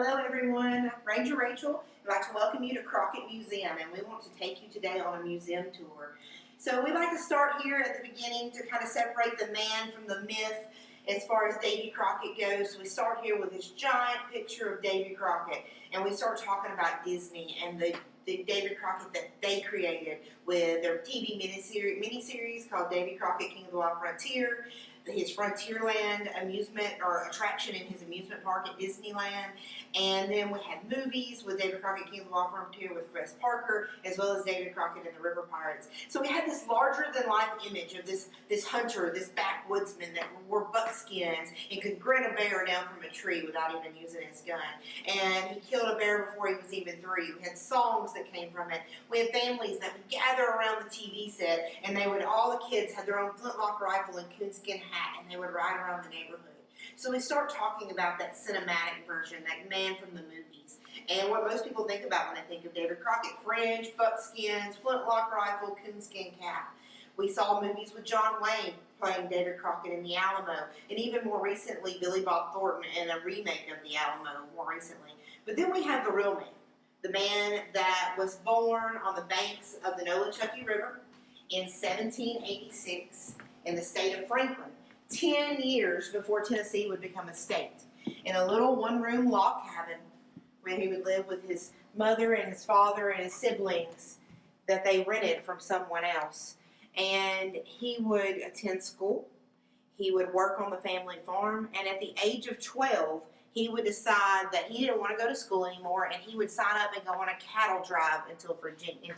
Hello everyone, Ranger Rachel. I'd like to welcome you to Crockett Museum, and we want to take you today on a museum tour. So we like to start here at the beginning to kind of separate the man from the myth as far as Davy Crockett goes. So we start here with this giant picture of Davy Crockett, and we start talking about Disney and the David Crockett that they created with their TV miniseries called Davy Crockett, King of the Wild Frontier, his Frontierland amusement or attraction in his amusement park at Disneyland, and then we had movies with David Crockett, King of the Wild Frontier with Fred Parker, as well as David Crockett and the River Pirates. So we had this larger-than-life image of this hunter, this backwoodsman that wore buckskins and could grin a bear down from a tree without even using his gun. And he killed a bear before he was even 3. We had songs that came from it. We had families that would gather around the TV set, and all the kids had their own flintlock rifle and coonskin hat, and they would ride around the neighborhood. So we start talking about that cinematic version, that man from the movies. And what most people think about when they think of David Crockett: fringe, buckskins, flintlock rifle, coonskin cap. We saw movies with John Wayne playing David Crockett in The Alamo, and even more recently, Billy Bob Thornton in a remake of The Alamo more recently. But then we have the real man, the man that was born on the banks of the Nolichucky River in 1786 in the state of Franklin, 10 years before Tennessee would become a state, in a little one-room log cabin where he would live with his mother and his father and his siblings that they rented from someone else. And he would attend school, he would work on the family farm, and at the age of 12, he would decide that he didn't want to go to school anymore, and he would sign up and go on a cattle drive into Virginia.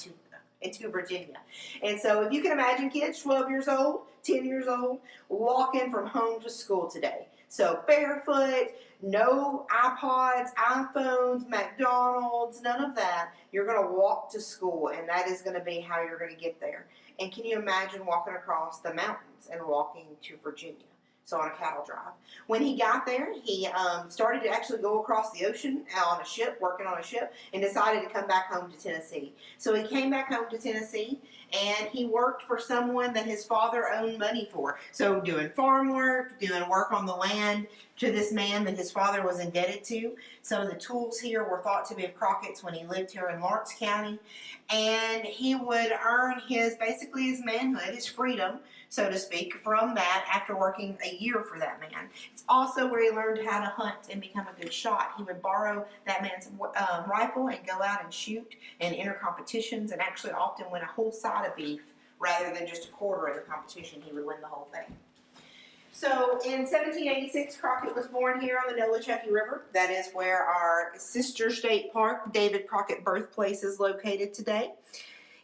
And so if you can imagine kids, 12 years old, 10 years old, walking from home to school today. So barefoot, no iPods, iPhones, McDonald's, none of that. You're going to walk to school, and that is going to be how you're going to get there. And can you imagine walking across the mountains and walking to Virginia? So on a cattle drive. When he got there, he started to actually go across the ocean on a ship, working on a ship, and decided to come back home to Tennessee. So he came back home to Tennessee, and he worked for someone that his father owned money for. So doing farm work, doing work on the land to this man that his father was indebted to. Some of the tools here were thought to be of Crockett's when he lived here in Lawrence County. And he would earn basically his manhood, his freedom, so to speak, from that after working a year for that man. It's also where he learned how to hunt and become a good shot. He would borrow that man's rifle and go out and shoot and enter competitions, and actually often win a whole side of beef rather than just a quarter of the competition. He would win the whole thing. So in 1786, Crockett was born here on the Nolichucky River. That is where our sister state park, David Crockett birthplace, is located today.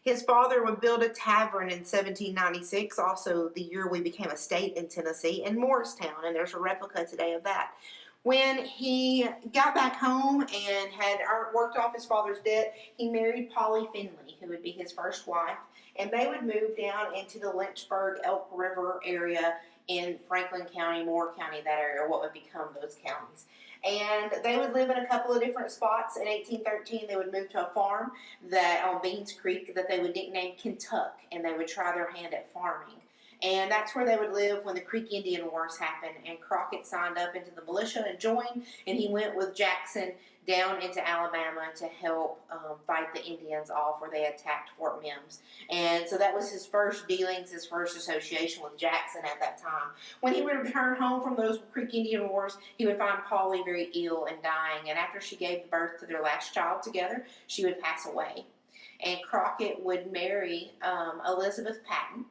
His father would build a tavern in 1796, also the year we became a state in Tennessee, in Morristown, and there's a replica today of that. When he got back home and had worked off his father's debt, he married Polly Finley, who would be his first wife, and they would move down into the Lynchburg, Elk River area in Franklin County, Moore County, that area, what would become those counties. And they would live in a couple of different spots. In 1813, they would move to a farm on Beans Creek that they would nickname Kentuck, and they would try their hand at farming. And that's where they would live when the Creek Indian Wars happened. And Crockett signed up into the militia and joined, and he went with Jackson down into Alabama to help fight the Indians off where they attacked Fort Mims. And so that was his first dealings, his first association with Jackson at that time. When he would return home from those Creek Indian Wars, he would find Polly very ill and dying. And after she gave birth to their last child together, she would pass away. And Crockett would marry Elizabeth Patton,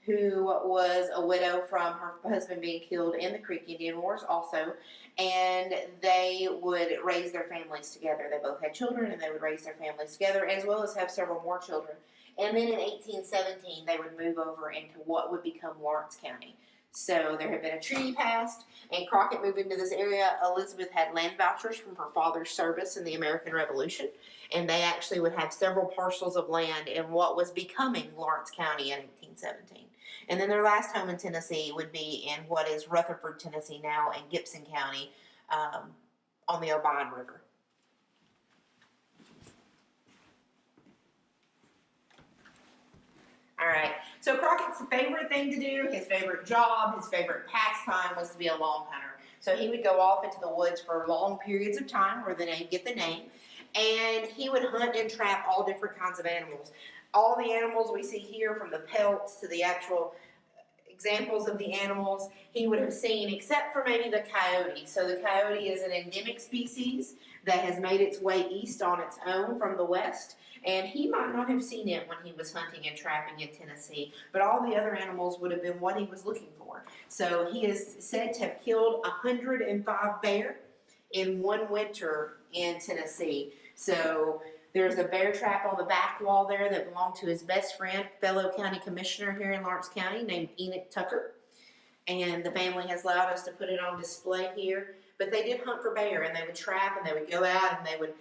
who was a widow from her husband being killed in the Creek Indian Wars also, and they would raise their families together. They both had children, and they would raise their families together, as well as have several more children. And then in 1817, they would move over into what would become Lawrence County. So there had been a treaty passed, and Crockett moved into this area. Elizabeth had land vouchers from her father's service in the American Revolution, and they actually would have several parcels of land in what was becoming Lawrence County in 1817. And then their last home in Tennessee would be in what is Rutherford, Tennessee now, in Gibson County on the Obion River. All right, so Crockett's favorite thing to do, his favorite job, his favorite pastime was to be a long hunter. So he would go off into the woods for long periods of time, where the name get the name, and he would hunt and trap all different kinds of animals. All the animals we see here, from the pelts to the actual examples of the animals, he would have seen, except for maybe the coyote. So the coyote is an endemic species that has made its way east on its own from the west, and he might not have seen it when he was hunting and trapping in Tennessee, but all the other animals would have been what he was looking for. So he is said to have killed 105 bear in one winter in Tennessee. So there's a bear trap on the back wall there that belonged to his best friend, fellow county commissioner here in Lawrence County, named Enoch Tucker. And the family has allowed us to put it on display here. But they did hunt for bear, and they would trap, and they would go out, and they would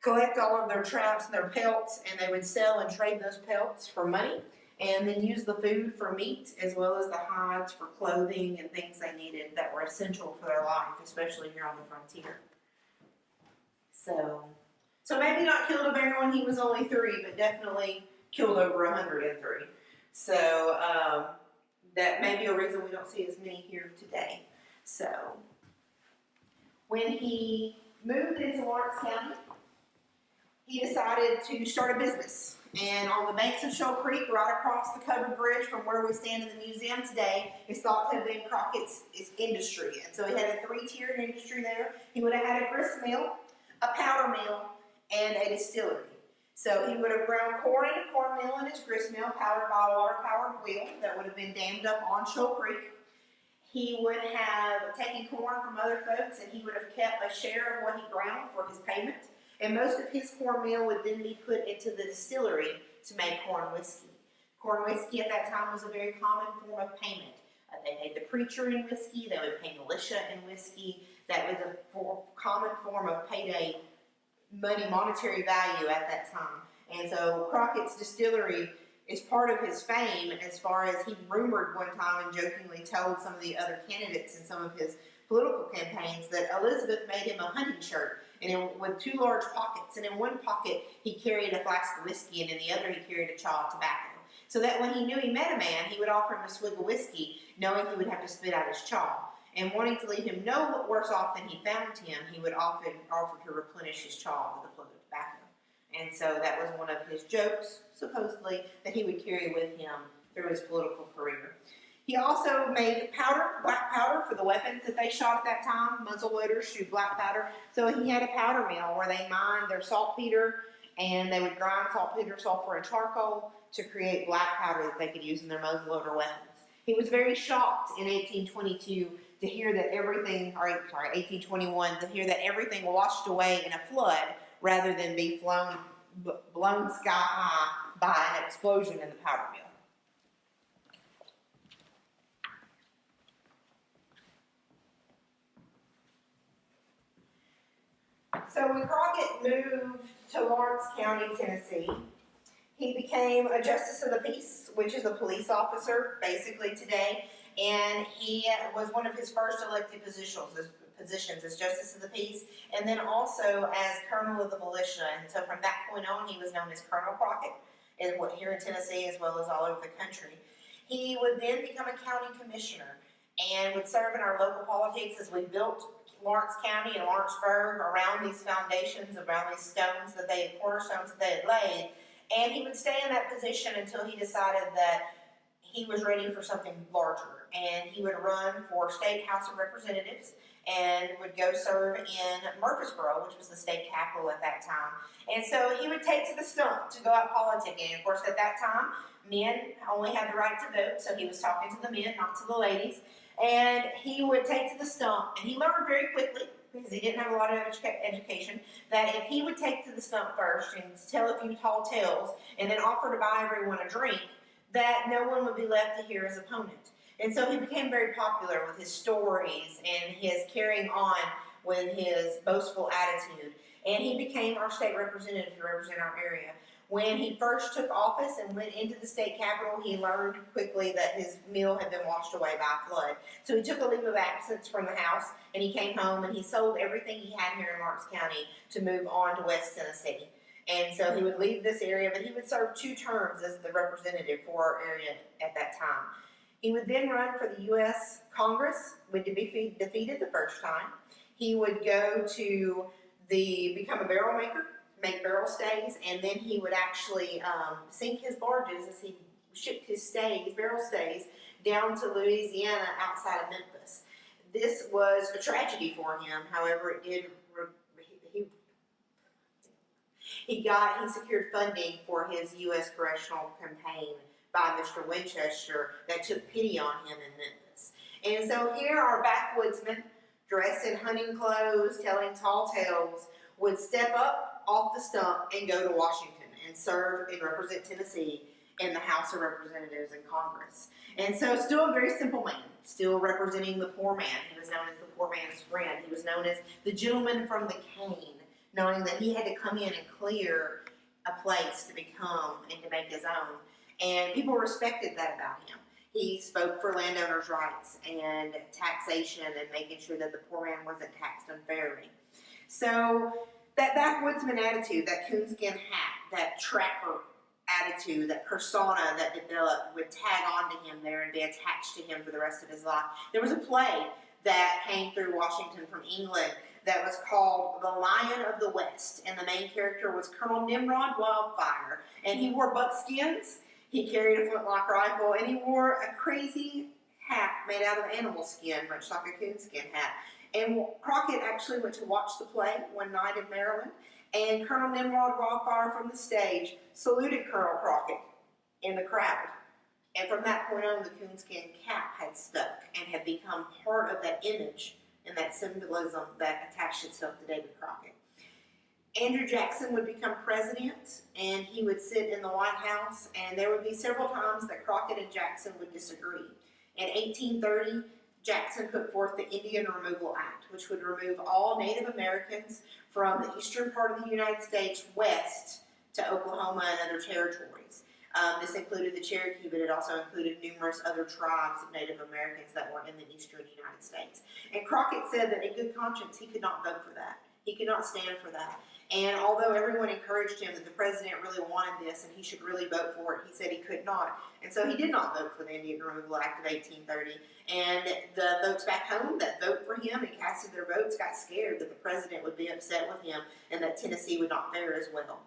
collect all of their traps and their pelts, and they would sell and trade those pelts for money, and then use the food for meat, as well as the hides for clothing and things they needed that were essential for their life, especially here on the frontier. So maybe not killed a bear when he was only 3, but definitely killed over 103. So that may be a reason we don't see as many here today. So when he moved into Lawrence County, he decided to start a business. And on the banks of Shoal Creek, right across the covered bridge from where we stand in the museum today, is thought to have been Crockett's industry. And so he had a 3-tiered industry there. He would have had a grist mill, a powder mill, and a distillery. So he would have ground corn in a corn mill in his grist mill, powered by a water-powered wheel that would have been dammed up on Shoal Creek. He would have taken corn from other folks, and he would have kept a share of what he ground for his payment. And most of his corn meal would then be put into the distillery to make corn whiskey. Corn whiskey at that time was a very common form of payment. They paid the preacher in whiskey. They would pay militia in whiskey. That was a common form of payday money, monetary value at that time. And so Crockett's distillery is part of his fame, as far as he rumored one time and jokingly told some of the other candidates in some of his political campaigns that Elizabeth made him a hunting shirt, and with 2 large pockets. And in one pocket he carried a flask of whiskey, and in the other he carried a chaw of tobacco. So that when he knew he met a man, he would offer him a swig of whiskey, knowing he would have to spit out his chaw. And wanting to leave him no worse off than he found him, he would often offer to replenish his chaw with a plug of tobacco. And so that was one of his jokes, supposedly, that he would carry with him through his political career. He also made powder, black powder, for the weapons that they shot at that time. Muzzle loaders shoot black powder. So he had a powder mill where they mined their saltpeter, and they would grind saltpeter, sulfur, and charcoal to create black powder that they could use in their muzzleloader weapons. He was very shocked in 1822 to hear that everything, 1821, to hear that everything washed away in a flood rather than be blown sky high by an explosion in the powder mill. So when Crockett moved to Lawrence County, Tennessee, he became a justice of the peace, which is a police officer, basically today, and he was one of his first elected positions as justice of the peace, and then also as colonel of the militia. And so from that point on, he was known as Colonel Crockett, here in Tennessee as well as all over the country. He would then become a county commissioner and would serve in our local politics as we built Lawrence County and Lawrenceburg around these foundations, around these stones that they had, cornerstones that they had laid. And he would stay in that position until he decided that he was ready for something larger. And he would run for State House of Representatives and would go serve in Murfreesboro, which was the state capital at that time. And so he would take to the stump to go out politicking. And of course, at that time, men only had the right to vote, so he was talking to the men, not to the ladies. And he would take to the stump, and he learned very quickly, because he didn't have a lot of education, that if he would take to the stump first and tell a few tall tales and then offer to buy everyone a drink, that no one would be left to hear his opponent. And so he became very popular with his stories and his carrying on with his boastful attitude. And he became our state representative to represent our area. When he first took office and went into the state capitol, he learned quickly that his mill had been washed away by a flood. So he took a leave of absence from the house, and he came home, and he sold everything he had here in Lawrence County to move on to West Tennessee. And so he would leave this area, but he would serve 2 terms as the representative for our area at that time. He would then run for the U.S. Congress, would be defeated the first time. He would go to become a barrel maker, make barrel stays, and then he would actually sink his barges as he shipped his barrel stays, down to Louisiana outside of Memphis. This was a tragedy for him. However, he secured funding for his U.S. congressional campaign by Mr. Winchester that took pity on him in Memphis. And so here our backwoodsmen, dressed in hunting clothes, telling tall tales, would step up off the stump and go to Washington and serve and represent Tennessee in the House of Representatives and Congress. And so still a very simple man, still representing the poor man. He was known as the poor man's friend. He was known as the gentleman from the cane, knowing that he had to come in and clear a place to become and to make his own. And people respected that about him. He spoke for landowners' rights and taxation and making sure that the poor man wasn't taxed unfairly. So that backwoodsman attitude, that coonskin hat, that trapper attitude, that persona that developed would tag on to him there and be attached to him for the rest of his life. There was a play that came through Washington from England that was called The Lion of the West, and the main character was Colonel Nimrod Wildfire, and he wore buckskins, he carried a flintlock rifle, and he wore a crazy hat made out of animal skin, much like a coonskin hat. And Crockett actually went to watch the play one night in Maryland, and Colonel Nimrod Wildfire from the stage saluted Colonel Crockett in the crowd. And from that point on, the coonskin cap had stuck and had become part of that image and that symbolism that attached itself to David Crockett. Andrew Jackson would become president, and he would sit in the White House, and there would be several times that Crockett and Jackson would disagree. In 1830, Jackson put forth the Indian Removal Act, which would remove all Native Americans from the eastern part of the United States west to Oklahoma and other territories. This included the Cherokee, but it also included numerous other tribes of Native Americans that were in the eastern United States. And Crockett said that in good conscience he could not vote for that. He could not stand for that. And although everyone encouraged him that the president really wanted this and he should really vote for it, he said he could not. And so he did not vote for the Indian Removal Act of 1830. And the folks back home that voted for him and casted their votes got scared that the president would be upset with him and that Tennessee would not fare as well.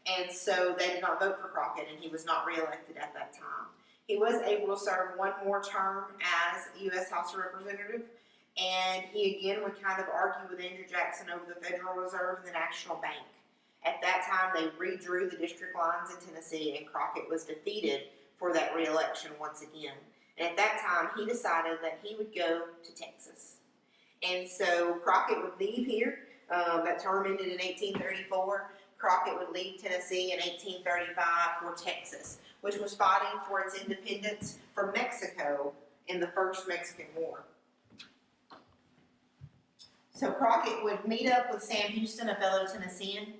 And so they did not vote for Crockett, and he was not reelected at that time. He was able to serve one more term as U.S. House of Representative, and he again would kind of argue with Andrew Jackson over the Federal Reserve and the National Bank. At that time, they redrew the district lines in Tennessee, and Crockett was defeated for that reelection once again. And at that time, he decided that he would go to Texas. And so Crockett would leave here. That term ended in 1834. Crockett would leave Tennessee in 1835 for Texas, which was fighting for its independence from Mexico in the First Mexican War. So Crockett would meet up with Sam Houston, a fellow Tennessean.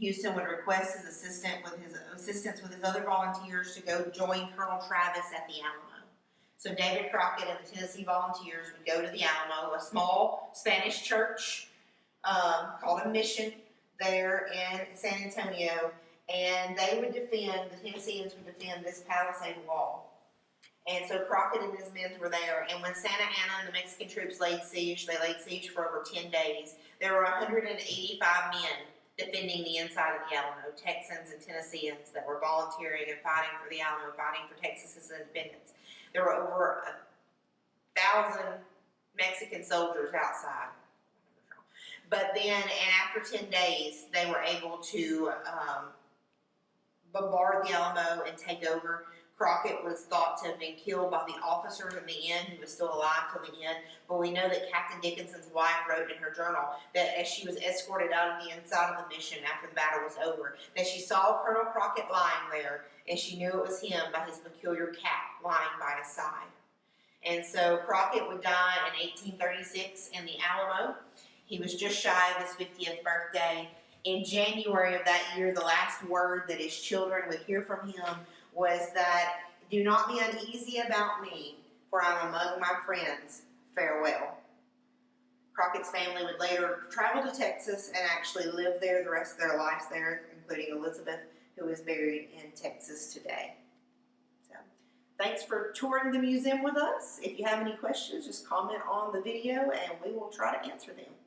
Houston would request his assistance with his other volunteers to go join Colonel Travis at the Alamo. So David Crockett and the Tennessee Volunteers would go to the Alamo, a small Spanish church called a mission there in San Antonio, and the Tennesseans would defend this palisade wall. And so Crockett and his men were there, and when Santa Anna and the Mexican troops laid siege for over 10 days. There were 185 men defending the inside of the Alamo, Texans and Tennesseans that were volunteering and fighting for the Alamo, fighting for Texas's independence. There were over 1,000 Mexican soldiers outside. But then, and after 10 days, they were able to bombard the Alamo and take over. Crockett was thought to have been killed by the officers in the end. He was still alive till the end. But we know that Captain Dickinson's wife wrote in her journal that as she was escorted out of the inside of the mission after the battle was over, that she saw Colonel Crockett lying there, and she knew it was him by his peculiar cap lying by his side. And so Crockett would die in 1836 in the Alamo. He was just shy of his 50th birthday. In January of that year, the last word that his children would hear from him was that, "Do not be uneasy about me, for I am among my friends. Farewell." Crockett's family would later travel to Texas and actually live there the rest of their lives there, including Elizabeth, who is buried in Texas today. So, thank thanks for touring the museum with us. If you have any questions, just comment on the video and we will try to answer them.